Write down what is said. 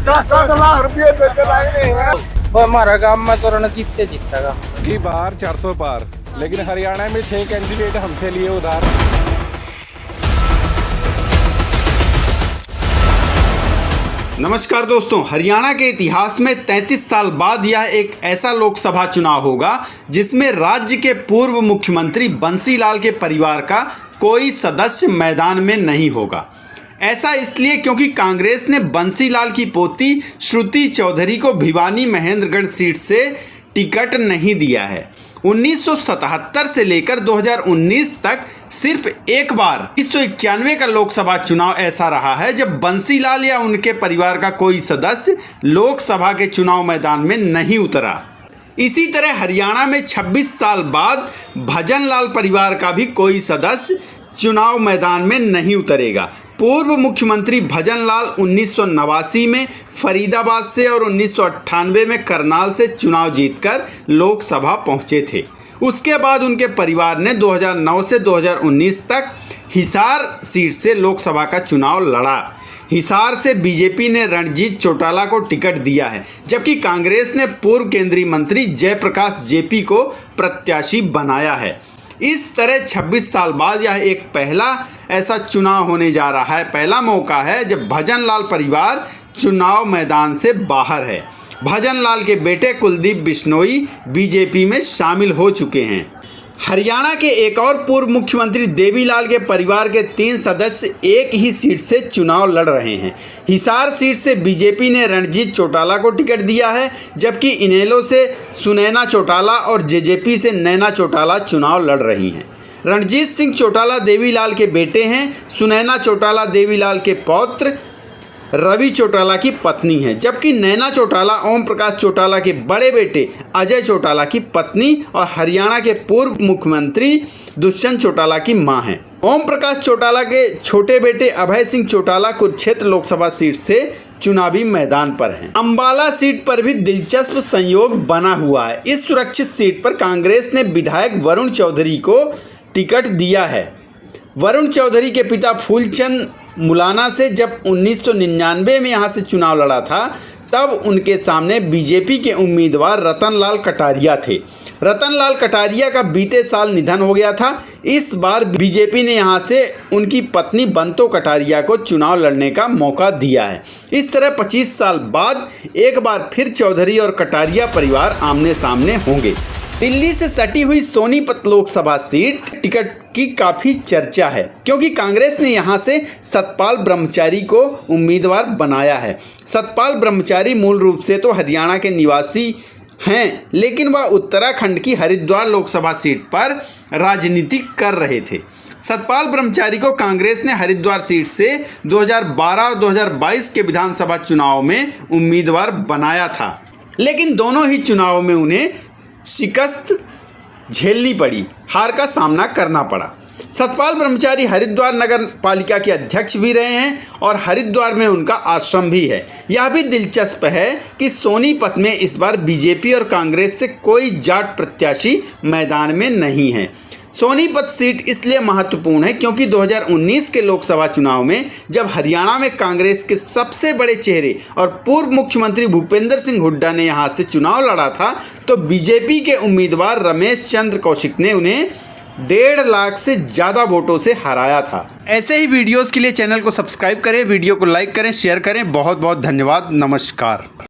10 लाख रुपये देके लाए हैं। हमारा गांव में तो रणजीत जीतेगा की बार 400 पार, लेकिन हरियाणा में 6 कैंडिडेट हमसे लिए उधार। नमस्कार दोस्तों, हरियाणा के इतिहास में 33 साल बाद यह एक ऐसा लोकसभा चुनाव होगा जिसमें राज्य के पूर्व मुख्यमंत्री बंसीलाल के परिवार का कोई सदस्य मैदान में नहीं होगा। ऐसा इसलिए क्योंकि कांग्रेस ने बंसीलाल की पोती श्रुति चौधरी को भिवानी महेंद्रगढ़ सीट से टिकट नहीं दिया है। 1977 से लेकर 2019 तक सिर्फ एक बार 1991 का लोकसभा चुनाव ऐसा रहा है जब बंसीलाल या उनके परिवार का कोई सदस्य लोकसभा के चुनाव मैदान में नहीं उतरा। इसी तरह हरियाणा में 26 साल बाद भजनलाल परिवार का भी कोई सदस्य चुनाव मैदान में नहीं उतरेगा। पूर्व मुख्यमंत्री भजनलाल 1989 में फरीदाबाद से और 1998 में करनाल से चुनाव जीतकर लोकसभा पहुंचे थे। उसके बाद उनके परिवार ने 2009 से 2019 तक हिसार सीट से लोकसभा का चुनाव लड़ा। हिसार से बीजेपी ने रणजीत चौटाला को टिकट दिया है, जबकि कांग्रेस ने पूर्व केंद्रीय मंत्री जयप्रकाश जेपी को प्रत्याशी बनाया है। इस तरह 26 साल बाद यह एक पहला ऐसा चुनाव होने जा रहा है, पहला मौका है जब भजनलाल परिवार चुनाव मैदान से बाहर है। भजनलाल के बेटे कुलदीप बिश्नोई बीजेपी में शामिल हो चुके हैं। हरियाणा के एक और पूर्व मुख्यमंत्री देवीलाल के परिवार के 3 सदस्य एक ही सीट से चुनाव लड़ रहे हैं। हिसार सीट से बीजेपी ने रणजीत चौटाला को टिकट दिया है, जबकि इनेलो से सुनैना चौटाला और जेजेपी से नैना चौटाला चुनाव लड़ रही हैं। रणजीत सिंह चौटाला देवीलाल के बेटे हैं। सुनैना चौटाला देवीलाल के पौत्र रवि चौटाला की पत्नी है, जबकि नैना चौटाला ओम प्रकाश चौटाला के बड़े बेटे अजय चौटाला की पत्नी और हरियाणा के पूर्व मुख्यमंत्री दुष्यंत चौटाला की मां हैं। ओम प्रकाश चौटाला के छोटे बेटे अभय सिंह चौटाला कुरुक्षेत्र लोकसभा सीट से चुनावी मैदान पर हैं। अंबाला सीट पर भी दिलचस्प संयोग बना हुआ है। इस सुरक्षित सीट पर कांग्रेस ने विधायक वरुण चौधरी को टिकट दिया है। वरुण चौधरी के पिता फूलचंद मुलाना से जब 1999 में यहाँ से चुनाव लड़ा था, तब उनके सामने बीजेपी के उम्मीदवार रतनलाल कटारिया थे। रतनलाल कटारिया का बीते साल निधन हो गया था। इस बार बीजेपी ने यहाँ से उनकी पत्नी बंतो कटारिया को चुनाव लड़ने का मौका दिया है। इस तरह 25 साल बाद एक बार फिर चौधरी और कटारिया परिवार आमने सामने होंगे। दिल्ली से सटी हुई सोनीपत लोकसभा सीट टिकट की काफ़ी चर्चा है, क्योंकि कांग्रेस ने यहां से सतपाल ब्रह्मचारी को उम्मीदवार बनाया है। सतपाल ब्रह्मचारी मूल रूप से तो हरियाणा के निवासी हैं, लेकिन वह उत्तराखंड की हरिद्वार लोकसभा सीट पर राजनीति कर रहे थे। सतपाल ब्रह्मचारी को कांग्रेस ने हरिद्वार सीट से 2012 और 2022 के विधानसभा चुनाव में उम्मीदवार बनाया था, लेकिन दोनों ही चुनाव में उन्हें शिकस्त झेलनी पड़ी, हार का सामना करना पड़ा। सतपाल ब्रह्मचारी हरिद्वार नगर पालिका के अध्यक्ष भी रहे हैं और हरिद्वार में उनका आश्रम भी है। यह भी दिलचस्प है कि सोनीपत में इस बार बीजेपी और कांग्रेस से कोई जाट प्रत्याशी मैदान में नहीं है। सोनीपत सीट इसलिए महत्वपूर्ण है क्योंकि 2019 के लोकसभा चुनाव में जब हरियाणा में कांग्रेस के सबसे बड़े चेहरे और पूर्व मुख्यमंत्री भूपेंद्र सिंह हुड्डा ने यहां से चुनाव लड़ा था, तो बीजेपी के उम्मीदवार रमेश चंद्र कौशिक ने उन्हें 1.5 लाख से ज़्यादा वोटों से हराया था। ऐसे ही वीडियोज़ के लिए चैनल को सब्सक्राइब करें, वीडियो को लाइक करें, शेयर करें। बहुत बहुत धन्यवाद। नमस्कार।